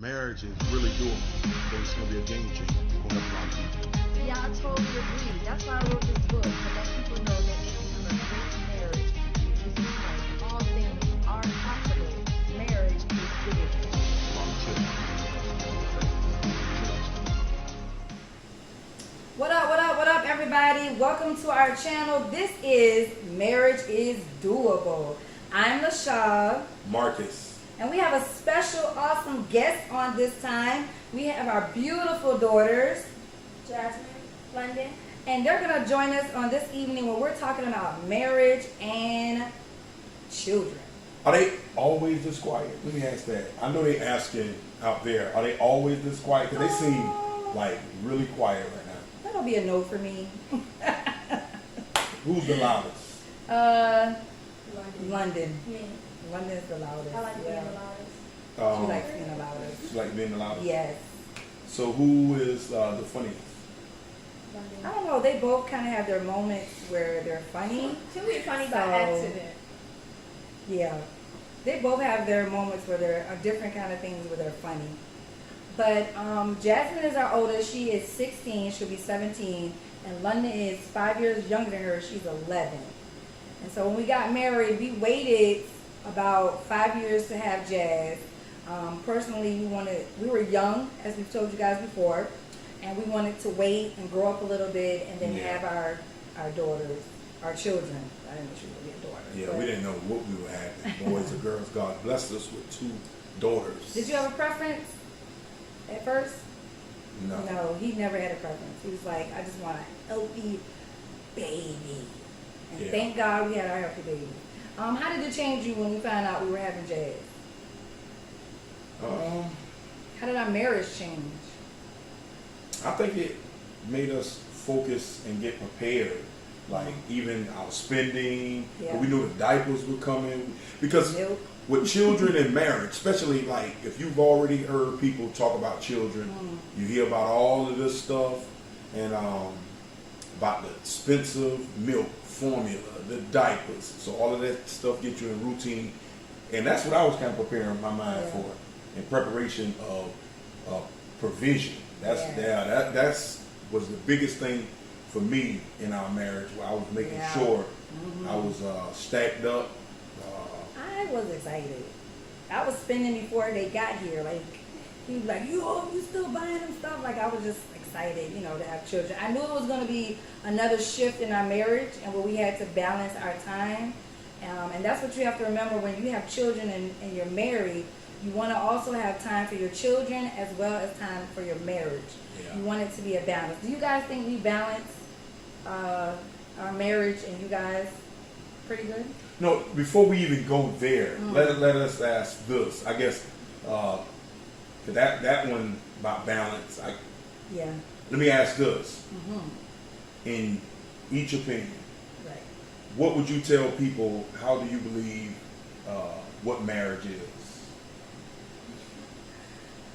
marriage is really doable. So it's going to be a game changer for a lot of people. Yeah, I totally agree. That's why I wrote this book, to let people know that they can have a great marriage. Jesus Christ, all things are possible. Marriage is doable. What up, everybody? Welcome to our channel. This is Marriage is Doable. I'm LaShaw. Marcus. And we have a special, awesome guest on this time. We have our beautiful daughters, Jasmine, London. and they're going to join us on this evening when we're talking about marriage and children. Are they always this quiet? Let me ask that. I know they asking out there. Are they always this quiet? Because they seem like really quiet right now. That'll be a no for me. Who's the loudest? London. Me. London is the loudest. I like being yeah. the loudest. She likes being the loudest. She like being the loudest? Yes. So who is the funniest? London. I don't know. They both kind of have their moments where they're funny. She'll be funny by So- accident. Yeah. They both have their moments where they're different kind of things where they're funny. But Jasmine is our oldest. She is 16. She'll be 17. And London is 5 years younger than her. She's 11. And so when we got married, we waited about 5 years to have Jazz. Personally, we were young, as we've told you guys before, and we wanted to wait and grow up a little bit and then have our daughters, our children. I didn't know she was going to be a daughter. Yeah, but- we didn't know what we would have, boys or girls. God blessed us with two daughters. Did you have a preference at first? No. No, he never had a preference. He was like, I just want a healthy baby. And Yeah. thank God we had our healthy baby. How did it change you when you found out we were having Jazz? How did our marriage change? I think it made us focus and get prepared. Like even our spending, Yeah. we knew the diapers were coming because Milk. with children and marriage, especially like if you've already heard people talk about children, you hear about all of this stuff and about the expensive milk formula, the diapers. So all of that stuff gets you in routine, and that's what I was kind of preparing my mind for in preparation of provision. That's was the biggest thing for me in our marriage, where I was making sure I was stacked up. I was excited. I was spending before they got here. Like, he was like, you still buying them stuff? Like, I was just excited, to have children. I knew it was going to be another shift in our marriage and where we had to balance our time. And that's what you have to remember when you have children and you're married. You want to also have time for your children as well as time for your marriage. Yeah. You want it to be a balance. Do you guys think we balance our marriage and you guys pretty good? No, before we even go there, let us ask this. I guess that one about balance. Yeah. Let me ask this. In each opinion, Right. what would you tell people? How do you believe what marriage is?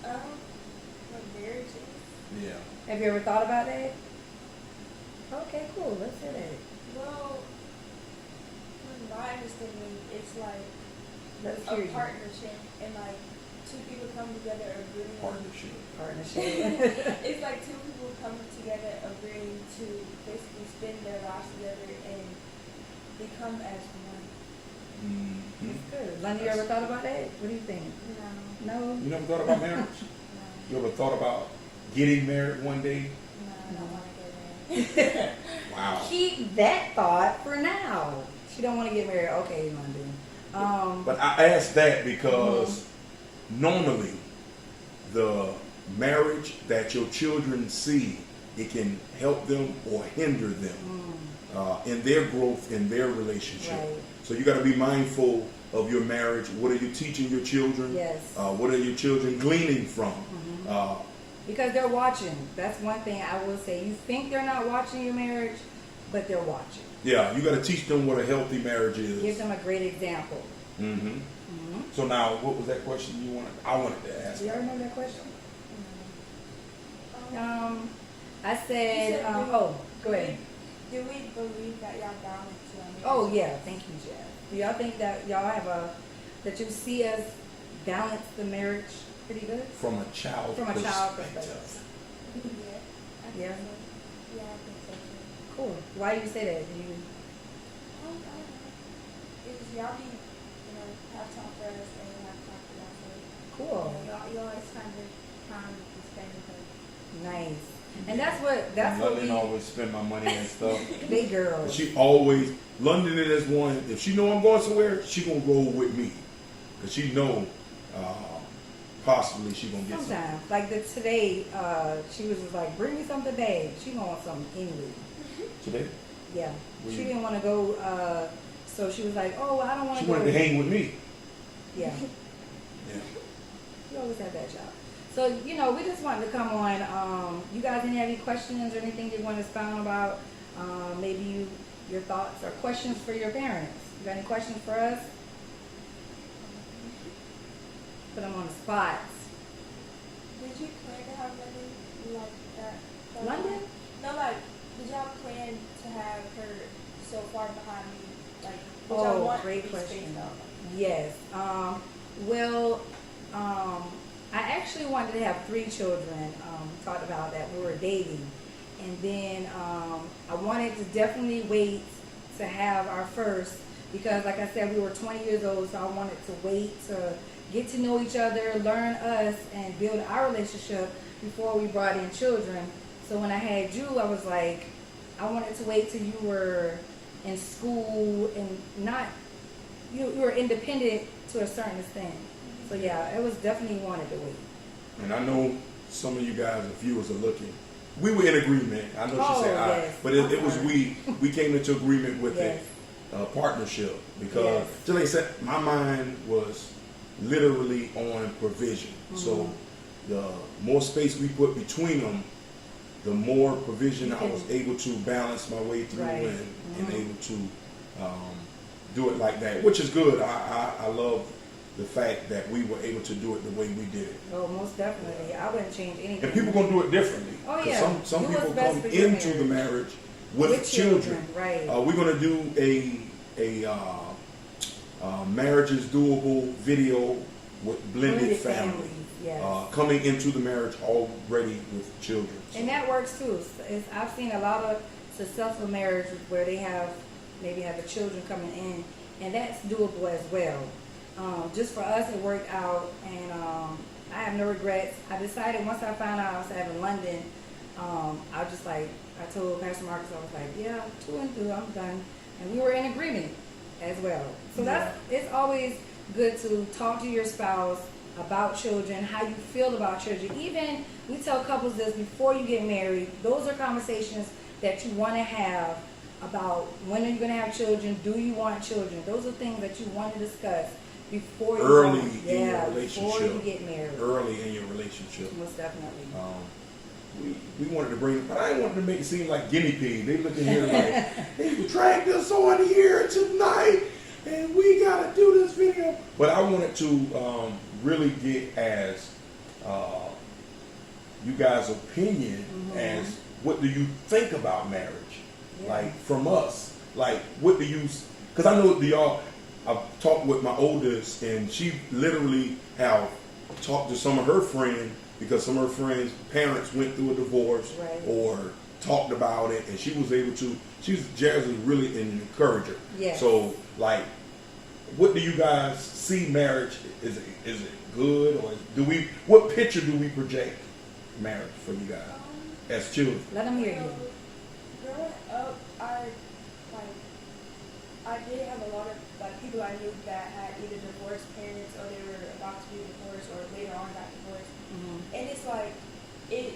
What marriage is? Yeah. Have you ever thought about that? Okay, cool. Let's hear that. Well, from my understanding, it's like Let's a hear you. partnership, and like two people come together agreeing. Partnership. Partnership. It's like two people coming together agreeing to basically spend their lives together and become as one. Mm-hmm. Good. London, you ever thought about that? What do you think? No, No? You never thought about marriage? no, You ever thought about getting married one day? no, I don't want to get married. Wow. Keep that thought for now. She don't want to get married. Okay, London. But I asked that because normally the marriage that your children see, it can help them or hinder them in their growth in their relationship. Right. So you got to be mindful of your marriage. What are you teaching your children? Yes. What are your children gleaning from? Because they're watching. That's one thing I will say. You think they're not watching your marriage, but they're watching. Yeah, you got to teach them what a healthy marriage is. Give them a great example. Mm-hmm. So now, what was that question you wanted? I wanted to ask. Do y'all remember that question? I You said, said go ahead. Do we believe that y'all balance your marriage? Oh yeah, thank you, Jeff. Do y'all think that y'all have that you see us balance the marriage pretty good? From a child From a child perspective. perspective. Yeah. I think Yeah. so. Yeah, I think so too. Cool. Why do you say that? Do you? I don't know. It's y'all be, have time for us and we have time for y'all. So, Cool. you always find the time to spend with us. Nice. And that's what London we always spend my money and stuff. big girls. She always London is one. If she know I'm going somewhere, she gonna roll with me, cause she know possibly she gonna get something. Sometimes, like today, she was just like, "Bring me something, babe." She want something anyway. Today, Yeah. Where She you- didn't want to go. So she was like, "Oh, I don't want she to go." wanted to hang with me. Yeah. Yeah. You always have that job. So, we just wanted to come on. You guys have any questions or anything you want to expound about? Maybe your thoughts or questions for your parents. You got any questions for us? Put them on the spot. Did you plan to have London like that? London? No, like, did y'all plan to have her so far behind me? Like, did y'all Oh, want great to be question. spaced out? Yes. Well, I actually wanted to have 3 children. Talked about that we were dating. And then I wanted to definitely wait to have our first because, like I said, we were 20 years old, so I wanted to wait to get to know each other, learn us, and build our relationship before we brought in children. So when I had you, I was like, I wanted to wait till you were in school and not, you were independent to a certain extent. So yeah, it was definitely wanted to wait. And I know some of you guys, the viewers, are looking. We were in agreement. I know she said I, yes. but it I'm was sorry. we came into agreement with Yes. a partnership because, Yes. just like I said, my mind was literally on provision. So Mm-hmm. the more space we put between them, the more provision You I can- was able to balance my way through Right. and Mhm. able to do it like that, which is good. I love the fact that we were able to do it the way we did it. Oh, most definitely. I wouldn't change anything. And people gonna do it differently. Oh, 'Cause yeah. Some Do what's people best come for your into the marriage with, With children. right. We're gonna do a marriages doable video with blended families. Yes. Coming into the marriage already with children. So, And that works too. I've seen a lot of successful marriages where they maybe have the children coming in, and that's doable as well. Just for us, it worked out, and I have no regrets. I decided once I found out I was having London, I was just like, I told Pastor Marcus, I was like, yeah, 2 and 2, I'm done. And we were in agreement as well. So it's always good to talk to your spouse about children, how you feel about children. Even we tell couples this before you get married. Those are conversations that you want to have about when are you going to have children? Do you want children? Those are things that you want to discuss before you Early go, in your before relationship. you get married. early in your relationship. Most definitely. We wanted to bring, but I didn't want to make it seem like guinea pig. They looking here like, they dragged us on here tonight, and we gotta do this video. But I wanted to really get as you guys' opinion as what do you think about marriage, Yeah. like from us, like what do you? Because I know y'all. I've talked with my oldest, and she literally have talked to some of her friends because some of her friends' parents went through a divorce Right. or talked about it, and she was able to. Jazz is really an encourager. Yes. So, like, what do you guys see marriage? Is it good, or what picture do we project marriage for you guys as children? Let them hear you. Growing up, I did have a lot of people I knew that had either divorced parents or they were about to be divorced or later on got divorced. Mhm. And it's like it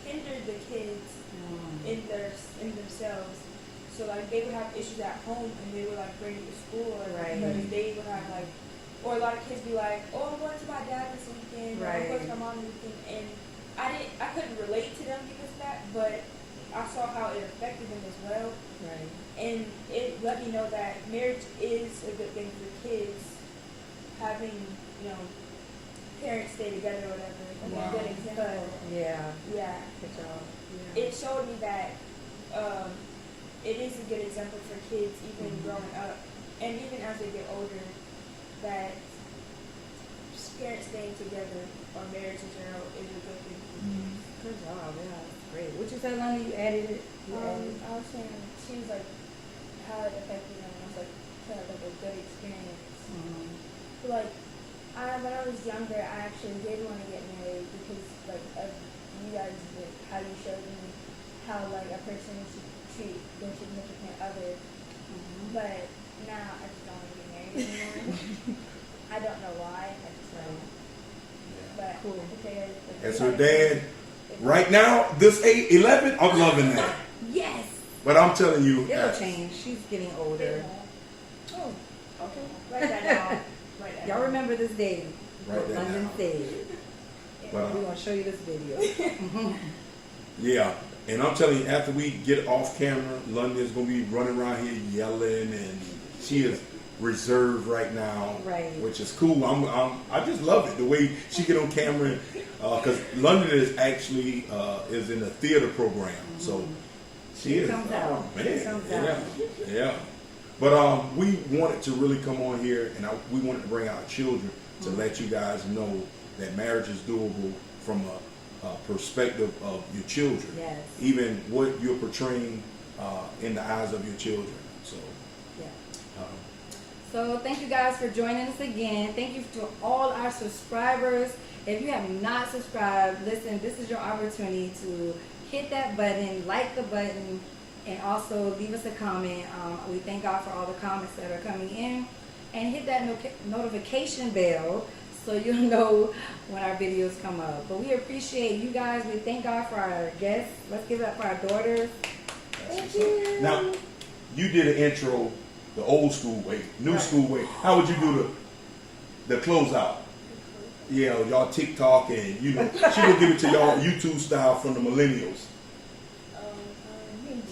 hindered the kids in themselves. So like they would have issues at home and they would like bring it to school or Right. because they would have like, or a lot of kids be like, oh, I'm going to my dad this weekend, or I'm going to my mom this weekend, and I couldn't relate to them because of that, but I saw how it affected them as well. Right. And it let me know that marriage is a good thing for kids, having, parents stay together or whatever. Like Wow. a good example. Yeah. Yeah. Good job. Yeah. It showed me that it is a good example for kids, even growing up, and even as they get older, that parents staying together or marriage in general is a good thing. Good job, yeah, that's great. What you said, Lonnie? You added it? You added it? I was saying she was like how it affected them. I was like, to have like a good experience. Like, when I was younger, I actually did want to get married because like of you guys, like, how you showed me how like a person should treat their significant other. But now I just don't want to get married anymore. I don't know why. I just don't. But Cool. I figured, like, As her dad, right now, this 11, I'm loving that. Yes. But I'm telling you, It'll change. She's getting older. Oh, okay. Write that down. Write that Y'all down. remember this day? Write What that London down. said. But, We're gonna show you this video. yeah, and I'm telling you, after we get off camera, London's gonna be running around here yelling, and she is reserved right now, Right. which is cool. I just love it the way she get on camera, because London is actually is in a theater program, so she is. comes out. Man, She comes yeah, out. yeah. But we wanted to really come on here, and we wanted to bring our children to let you guys know that marriage is doable from a perspective of your children. Yes. Even what you're portraying in the eyes of your children. So, Yeah. um, So thank you guys for joining us again. Thank you to all our subscribers. If you have not subscribed, listen, this is your opportunity to hit that button, like the button, and also leave us a comment. We thank God for all the comments that are coming in. And hit that notification bell so you'll know when our videos come up. But we appreciate you guys. We thank God for our guests. Let's give it up for our daughters. Thank you. now, you did an intro the old school way, new Right. school way. How would you do the closeout? Yeah, y'all TikTok and she gonna give it to y'all YouTube style from the millennials.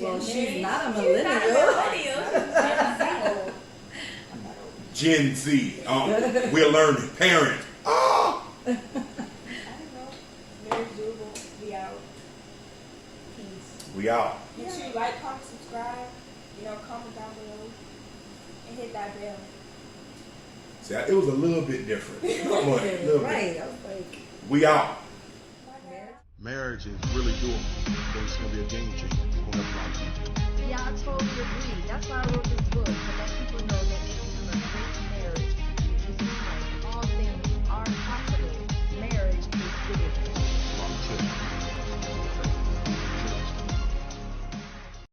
Well, she's not a She's not a millennial. millennial. Gen Z. We're learning. Parent. Ah! I don't know. Marriage doable. We out. Peace. We out. Make sure you like, comment, subscribe. Comment down below. And hit that bell. See, it was a little bit different. But a little bit. Right. I was like, We out. Bye, guys. Marriage is really doable, but it's gonna be a game changer. Gonna have a lot of people. Yeah, I totally agree.